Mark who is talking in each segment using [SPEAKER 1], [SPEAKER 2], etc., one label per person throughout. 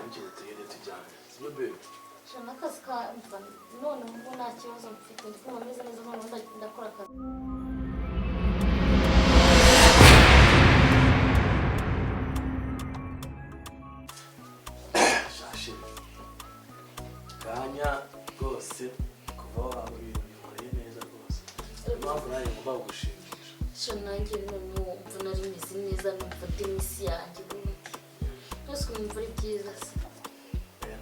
[SPEAKER 1] YAGOTVSHOW. Sibyo baby?
[SPEAKER 2] Shana akazi ka none ubu nta kibazo mfite ndi kumva meze neza none ndakora akazi.
[SPEAKER 1] Shashi kanya rwose kuva waba ibintu bikoreye neza rwose. Impamvu nawe ngomba gushimisha.
[SPEAKER 2] Shana nanjye numva nari meze neza numva demisi yanjye ubundi. Twese kumva ari byiza se.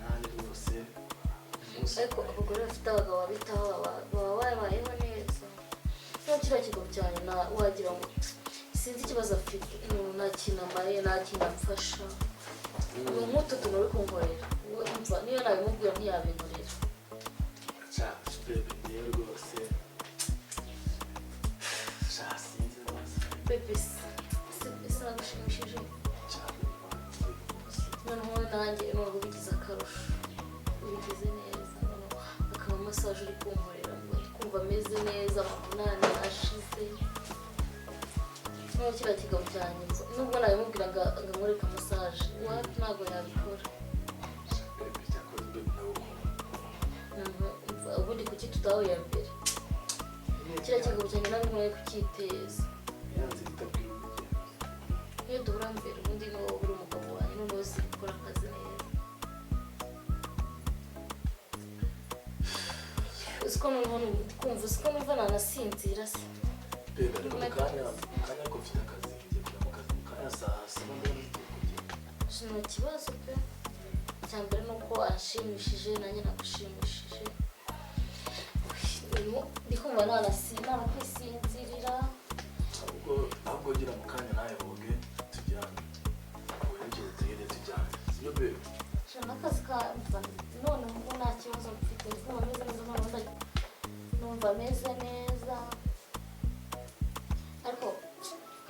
[SPEAKER 1] Nani rwose.
[SPEAKER 2] Ariko abagore bafite abagabo babitaho baba babayeho neza. Nta kiriya kigabo cyane wagira ngo sinzi ikibazo afite nta kintu amariye nta kintu amfasha. Ni nk'utu tuntu uri kunkorera umva niyo nabimubwira ntiyabinkorera.
[SPEAKER 1] Baby niyo rwose sinzi rwose.
[SPEAKER 2] Baby nagushimishije noneho nanjye nubwo bigize akarusho ubigize neza noneho akaba massage uri kunkorera ngo kumva ameze neza amunani ashize. Nubwo kiriya kigabo cyane nubwo nabimubwiraga nkamureka massage wapi ntabwo yabikora. Ubundi kuki tutahuye mbere kiriya kigabo cyane ntabwo nkwiye kucyiteza. Iyo duhura mbere ubundi ni wowe uri umugabo wanjye noneho uzi gukora akazi neza. Uziko noneho kumva uziko numva nanasinzira se.
[SPEAKER 1] Baby ariko kanya ko mfite akazi ngiye kujya mu kazi kanya saa saba ndabona kujya.
[SPEAKER 2] Nta kibazo pe. Icya mbere ni uko anshimishije nanjye nagushimishije. Ndi kumva nakwisinzirira.
[SPEAKER 1] Ahubwo gira mu kanya nawe woge tujyane. YAGOTVSHOW. Sibyo baby?
[SPEAKER 2] Shana akazi ka none ubu nta kibazo mfite ndi kumva meze neza none numva meze neza. Ariko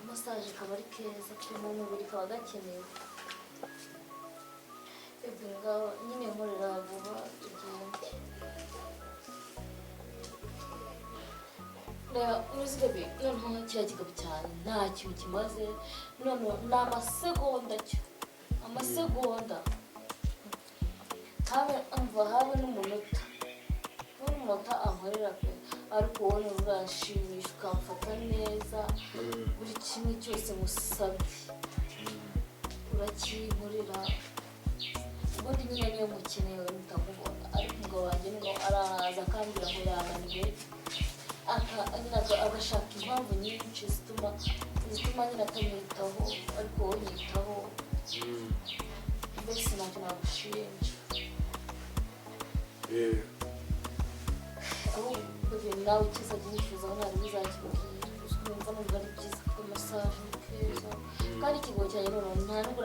[SPEAKER 2] massage kaba ari keza pe mu mubiri kaba gakenewe. Baby ngaho nyine nkorera vuba tugende. Uzi baby noneho kiriya kigabo cyane nta kintu kimaze noneho ni amasegonda habe n'umunota ankorera pe ariko wowe urashimisha ukamfata neza buri kimwe cyose musabye urakinkorera. Ubundi nyine niyo mukeneye mutamubona ariko umugabo wanjye ngo araza akambwira ngo yananiwe agashaka impamvu nyinshi zituma nyine atamwitaho ariko wowe nyitaho. Mbese ntacyo nagushinja. Baby nawe icyiza gihishuza aho nari bizakibwira numva numva ari byiza kuko massage ni keza kandi ikigo cyanjye noneho nta nubwo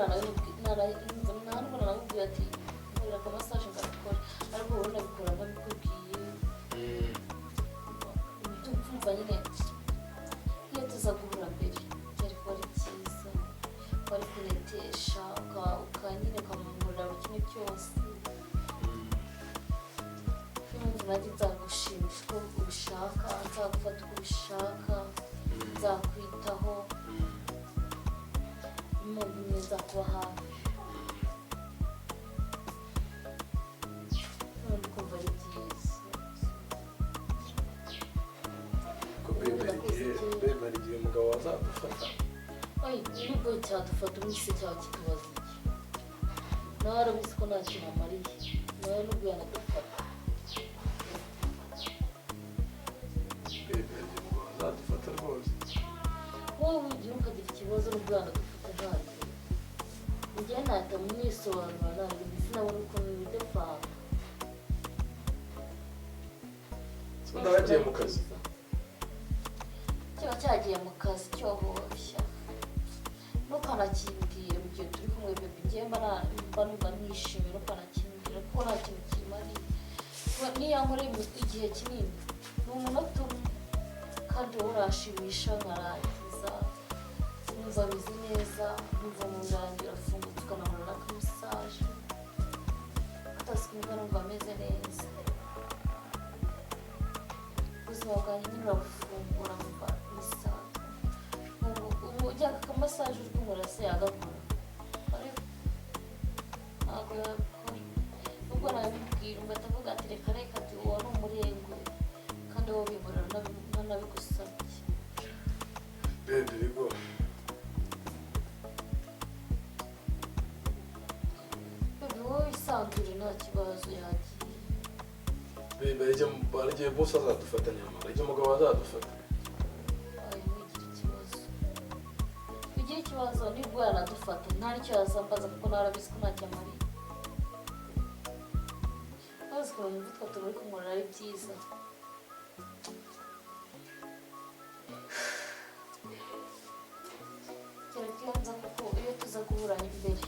[SPEAKER 2] nanabibwira ati nkorera aka massage ngabikora ariko wowe nabikora nabikubwiye. Tumva nyine iyo tuza guhura mbere byari kuba ari byiza wari kunetesha ukanyine ukamumurira buri kimwe cyose. Numva nanjye nzagushimisha uko ubishaka nzagufata uko ubishaka nzakwitaho impamvu imwe nzakuba hafi. None ukumva ari byiza.
[SPEAKER 1] Baby hari igihe umugabo wazadufata.
[SPEAKER 2] Nubwo cyadufata umwise cyawe kitubaza iki nawe arabizi ko nta kintu amariye nawe nubwo yanadufata.
[SPEAKER 1] Baby hari igihe umugabo wazadufata rwose.
[SPEAKER 2] Wowe wigira ukagira ikibazo nubwo yanadufata ntacyo njye ntahita mwisobanura nanjye sinabona ukuntu bidepanga.
[SPEAKER 1] Nawe yagiye mu kazi.
[SPEAKER 2] Kiba cyagiye mu kazi cyohoshya ntukanakimbwire mu gihe turi kumwe baby njye mba numva nishimye ntukanakimbwire kuko nta kintu kimariye. Niyo yankoreye igihe kinini ni umunota umwe kandi wowe urashimisha nkarangiza numva ameze neza numva mu nda yanjye irafungutse ukanahorera n'akamusaje akazi kumva numva ameze neza. Ubuzima bwanjye nyine urabufungura numva bisanzwe. Ujya akamasaje uri kumura se yagakora ariko ntabwo ntabwo yabikora nubwo nabibwira ugahita avuga ati reka reka ati uwo ni umurengwe kandi wowe bibura ntanabigusabye.
[SPEAKER 1] Baby bigo
[SPEAKER 2] baby wowe wisanzure nta kibazo yagiye.
[SPEAKER 1] baby barigiye bose azadufata nyamara igihe umugabo azadufata.
[SPEAKER 2] Ayo wigira ikibazo ugira ikibazo nibwo yanadufata nta n'icyo yazambaza kuko narabizi ko ntacyo amariye. maze ukuntu numva utwo turi kumurira ari byiza. Kirakibanza kuko iyo tuza guhura imbere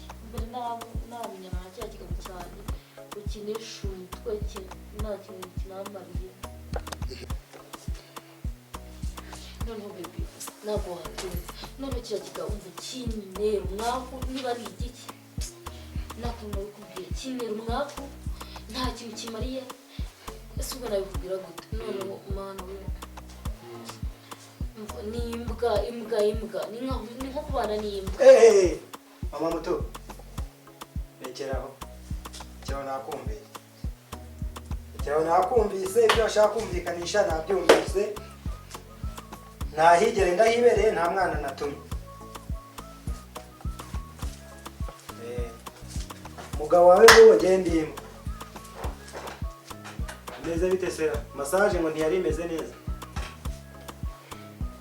[SPEAKER 2] naramenyana na cya kigabo cyane ukinisha umutwe nta kintu kinamariye. noneho baby ntabwo wabyumva none kiriya kigabo umva kinera umwaku niba ari igiki nakuntu nabikubwiye kinera umwaku nta kintu kimariye. ese ubwo nabikubwira gute noneho mana we ni imbwa ni nko kubana n'imbwa.
[SPEAKER 3] mama muto rekeraho nakumvise ibyo ashaka kumvikanisha nabyumvise ntahigere ndahibereye nta mwana natumye. umugabo wawe ngo genda imwe meze bite sera massage ngo ntiyari imeze neza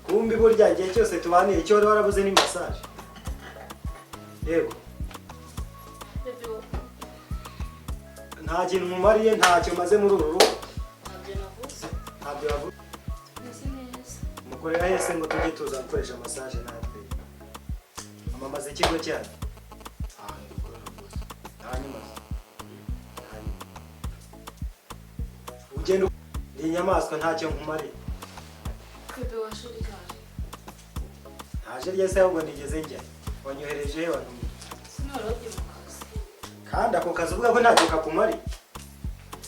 [SPEAKER 3] kumbi burya igihe cyose tubaniye icyo wari warabuze ni massage. Yego nta kintu mumariye ntacyo maze muri uru rugo. Ntabyo yavuze mukorera hese ngo tujye tuza gukoresha massage natwe amamaza ikigo cyane. hanyuma ugenda ndi inyamaswa ntacyo nkumariye.
[SPEAKER 2] Bebe washuri kaje
[SPEAKER 3] ntaje ryese ahubwo nigeze njya wanyohereje wantumye
[SPEAKER 2] sinoroge mu kazi
[SPEAKER 3] kandi ako kazi uvuga ko ntacyo kakumari.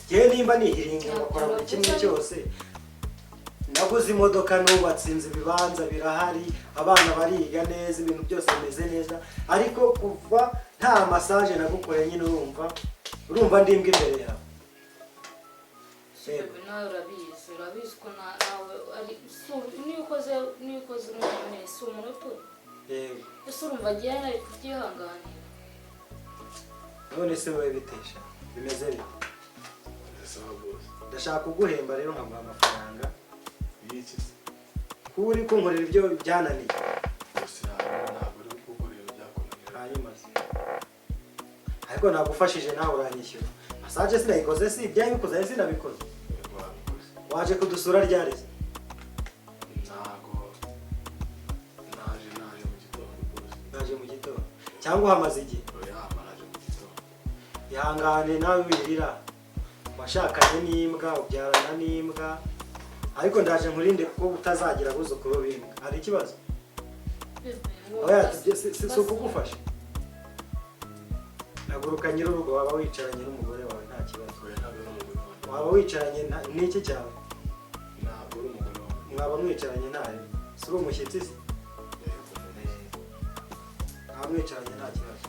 [SPEAKER 3] Yewe nimba nihiringa bakora buri kimwe cyose naguze imodoka nubatse inzu ibibanza birahari abana bariga neza ibintu byose bimeze neza ariko kuva nta massage nagukoreye nyine urumva ndimbwa imbere yawe.
[SPEAKER 2] Bebe nawe urabizi ko nawe ari niyo ukoze umwana si umunota.
[SPEAKER 3] Yego
[SPEAKER 2] ese urumva agiye nari kubyihanganira.
[SPEAKER 3] none se wowe bitesha bimeze bite? ndashaka kuguhemba rero nkaguha amafaranga
[SPEAKER 1] y'iki
[SPEAKER 3] kuri kunkorera ibyo byananiye.
[SPEAKER 1] ntabwo uri kugukorera byakunaniye.
[SPEAKER 3] hanyuma ariko nagufashije nawe uranyishyura massage sinayikoze si ibyabikoze ari sinabikoze. waje kudusura ryari?
[SPEAKER 1] ntago naje mu gitondo rwose.
[SPEAKER 3] naje mu gitondo cyangwa uhamaze igihe?
[SPEAKER 1] naje mu gitondo.
[SPEAKER 3] ihangane nawe wirira washakanye n'imbwa ubyarana n'imbwa ariko ndaje nkurinde kuko utazagira abuzukuru b'imbwa. hari ikibazo? si ukugufasha haguruka nyir'urugo waba wicaranye n'umugore wawe nta kibazo. waba wicaranye n'iki cyawe?
[SPEAKER 1] ntabwo uri umugore wawe.
[SPEAKER 3] mwaba mwicaranye ntayo si uri umushyitsi se? mwaba mwicaranye nta kibazo.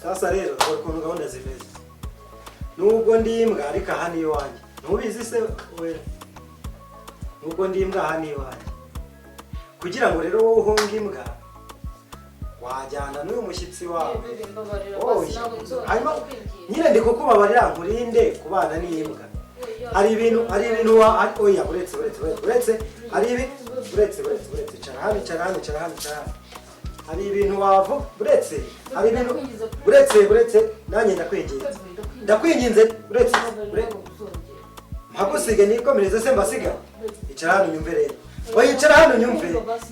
[SPEAKER 3] sasa rero dore ukuntu gahunda zimeze nubwo ndi imbwa ariko aha ni iwanjye ntubizi se we? nubwo ndi imbwa aha ni iwanjye kugira ngo rero wowe uhunge imbwa wajyana n'uyu mushyitsi wawe. hanyuma nyine ndi kukubabarira nkurinde kubana n'imbwa. hari ibintu oya uretse icara hano hari ibintu wavuga uretse nanjye ndakwinginze uretse mpagusige nikomereze se mbasiga. icara hano nyumve rero wicara hano nyumve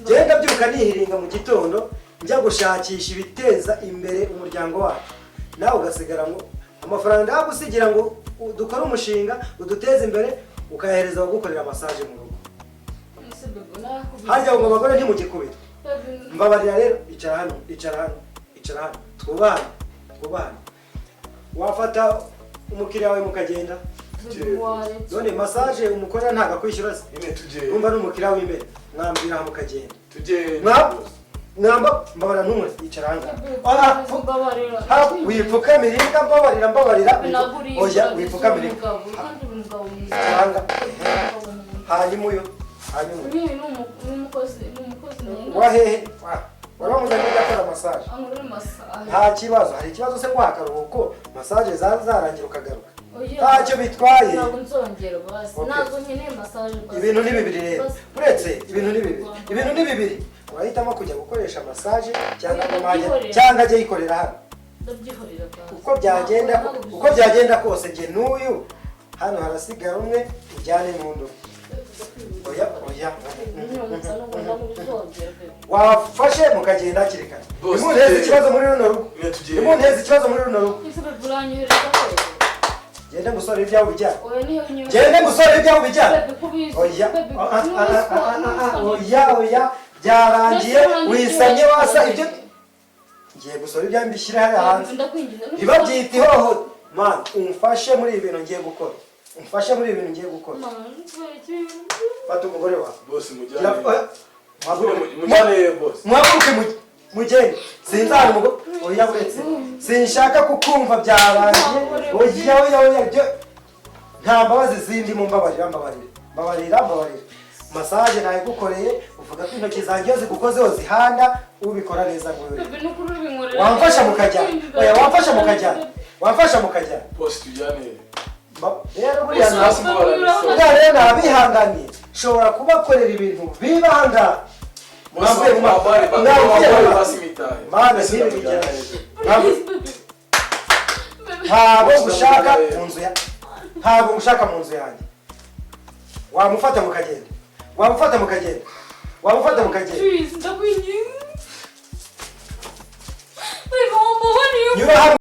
[SPEAKER 3] genda byuka nihiringa mu gitondo njya gushakisha ibiteza imbere umuryango wacu nawe ugasigara ngo amafaranga ndagusigira ngo dukore umushinga uduteze imbere ukayahereza abagukorera massage mu rugo. harya ngo abagore ntimugikubita mbabarira rero icara hano twubahane wafata umukiriya wawe mukagenda. none massage umukorera ntago akwishyura se? urumva n'umukiriya w'imbere mwambwira mukagenda. namba mbabara ntumwe yicara hanga wipfukamirira mbabarira oya wipfukamirira hanga hanyuma uyo wahehe waramuzanye gakora massage nta kibazo hari ikibazo se kwa karuhuko massage zarangira ukagaruka ntacyo bitwaye
[SPEAKER 2] ntabwo nzongera basi ntabwo nkeneye massage
[SPEAKER 3] ibintu ni bibiri rero uretse ibintu ni bibiri urahitamo kujya gukoresha massage cyangwa ajya yikorera hano
[SPEAKER 2] ndabyihorera basi
[SPEAKER 3] uko byagenda kose njye n'uyu hano harasigara umwe ujyane mu ndobo oya wafashe mukagenda hakiri kare nimunteze ikibazo muri runo rugo gende musore ibyawe bijyana oya byarangiye wisamye wasa ibyo ngiye gusora ibyawe mbishyire hariya hanze ntibabyite ihoho man umfashe muri ibi bintu ngiye gukora fata umugore wawe mwaguruke mugende sinzana umugore oya buretse sinshaka kukumva byarangiye oya nta mbabazi zindi mu mbabarira massage nayigukoreye uvuga ko intoki zanjye iyo zigukozeho zihanda ubikora neza ngwewe wamfasha mukajyana
[SPEAKER 1] boss tujyane
[SPEAKER 3] rero buriya nabihanganiye nshobora kubakorera ibintu bibanga ntabwo ngushaka mu nzu yanjye wamufata mukagenda